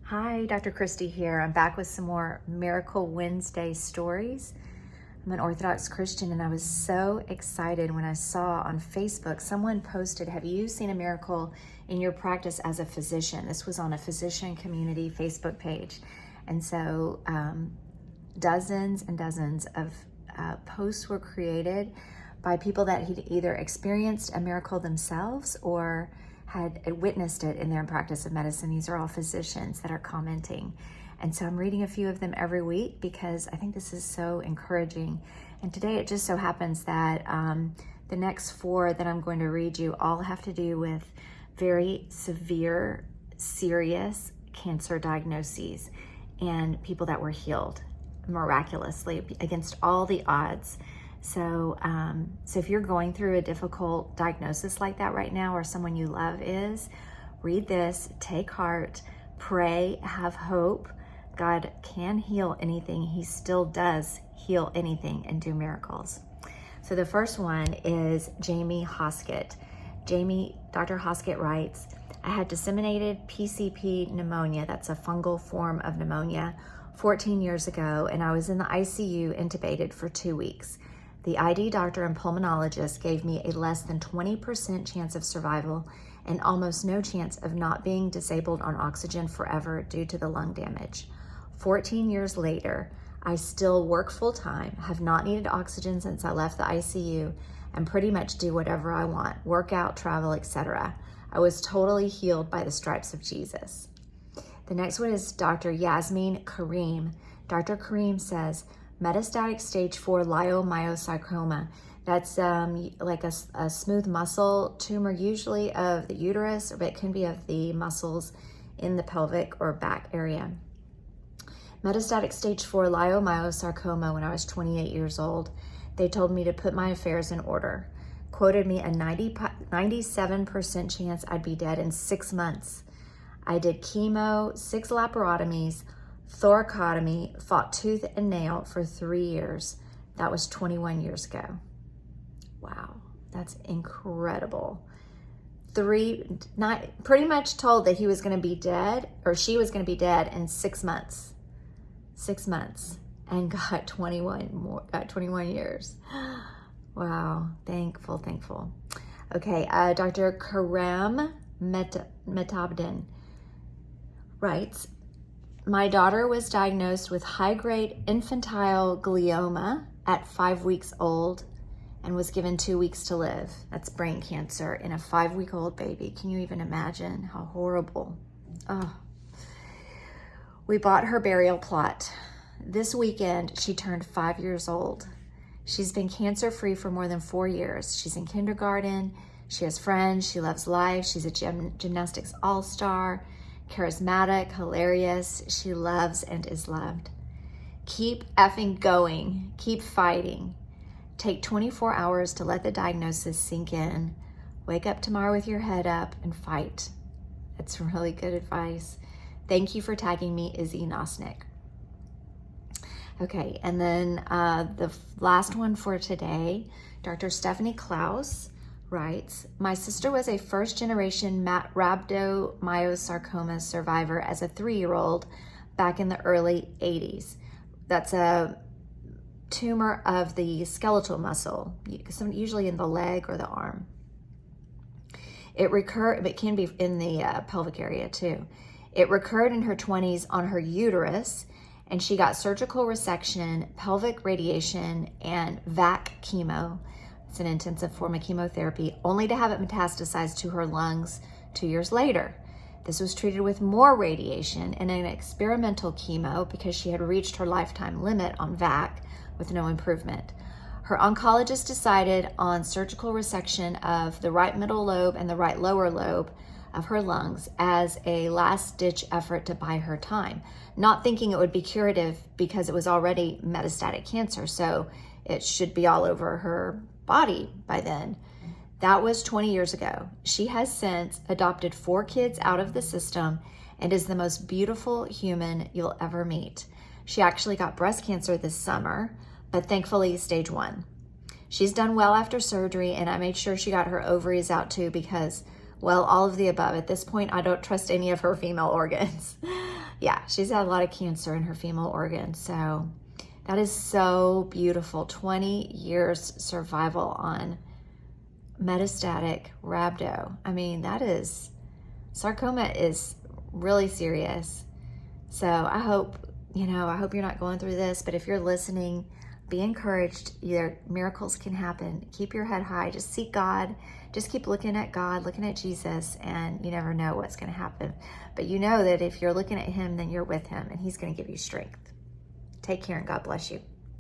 Hi, Dr. Christy here. I'm back with some more Miracle Wednesday stories. I'm an Orthodox Christian, and I was so excited when I saw on Facebook someone posted, "Have you seen a miracle in your practice as a physician?" This was on a physician community Facebook page. And so dozens and dozens of posts were created by people that had either experienced a miracle themselves or had witnessed it in their practice of medicine. These are all physicians that are commenting. And so I'm reading a few of them every week because I think this is so encouraging. And today it just so happens that the next four that I'm going to read you all have to do with very severe, serious cancer diagnoses and people that were healed miraculously against all the odds. So if you're going through a difficult diagnosis like that right now, or someone you love is, read this, take heart, pray, have hope. God can heal anything. He still does heal anything and do miracles. So the first one is Jamie Hoskett. Dr. Hoskett writes, "I had disseminated PCP pneumonia, that's a fungal form of pneumonia, 14 years ago, and I was in the ICU intubated for 2 weeks. The ID doctor and pulmonologist gave me a less than 20% chance of survival and almost no chance of not being disabled on oxygen forever due to the lung damage. 14 years later, I still work full-time, have not needed oxygen since I left the ICU, and pretty much do whatever I want, work out, travel, etc. I was totally healed by the stripes of Jesus." The next one is Dr. Yasmin Karim. Dr. Karim says, "Metastatic stage 4 leiomyosarcoma. That's like a smooth muscle tumor, usually of the uterus, but it can be of the muscles in the pelvic or back area. Metastatic stage 4 leiomyosarcoma when I was 28 years old. They told me to put my affairs in order. Quoted me a 97% chance I'd be dead in 6 months. I did chemo, 6 laparotomies, thoracotomy, fought tooth and nail for 3 years. That was 21 years ago." Wow, that's incredible. Pretty much told that he was going to be dead, or she was going to be dead in 6 months. 6 months, and got 21 years. Wow, thankful. Okay, Dr. Karam Metabdin writes, "My daughter was diagnosed with high-grade infantile glioma at 5 weeks old and was given 2 weeks to live." That's brain cancer in a 5-week-old baby. Can you even imagine how horrible? Oh. "We bought her burial plot. This weekend, she turned 5 years old. She's been cancer-free for more than 4 years. She's in kindergarten. She has friends. She loves life. She's a gymnastics all-star, charismatic, hilarious. She loves and is loved. Keep effing going. Keep fighting. Take 24 hours to let the diagnosis sink in. Wake up tomorrow with your head up and fight." That's really good advice. Thank you for tagging me, Izzy Nosnick. Okay, and then the last one for today, Dr. Stephanie Klaus writes, "My sister was a first-generation rhabdomyosarcoma survivor as a 3-year-old back in the early 80s. That's a tumor of the skeletal muscle, usually in the leg or the arm. It can be in the pelvic area too. It recurred in her 20s on her uterus, and she got surgical resection, pelvic radiation, and VAC chemo. It's an intensive form of chemotherapy, only to have it metastasize to her lungs 2 years later. This was treated with more radiation and an experimental chemo because she had reached her lifetime limit on VAC with no improvement. Her oncologist decided on surgical resection of the right middle lobe and the right lower lobe of her lungs as a last-ditch effort to buy her time, not thinking it would be curative because it was already metastatic cancer, so it should be all over her body by then. That was 20 years ago. She has since adopted 4 kids out of the system and is the most beautiful human you'll ever meet. She actually got breast cancer this summer, but thankfully stage 1. She's done well after surgery, and I made sure she got her ovaries out too because, well, all of the above. At this point, I don't trust any of her female organs. Yeah, she's had a lot of cancer in her female organs. So that is so beautiful. 20 years survival on metastatic rhabdo. I mean, sarcoma is really serious. So I hope you're not going through this, but if you're listening, be encouraged. Miracles can happen. Keep your head high. Just seek God. Just keep looking at God, looking at Jesus, and you never know what's going to happen. But you know that if you're looking at him, then you're with him, and he's going to give you strength. Take care, and God bless you.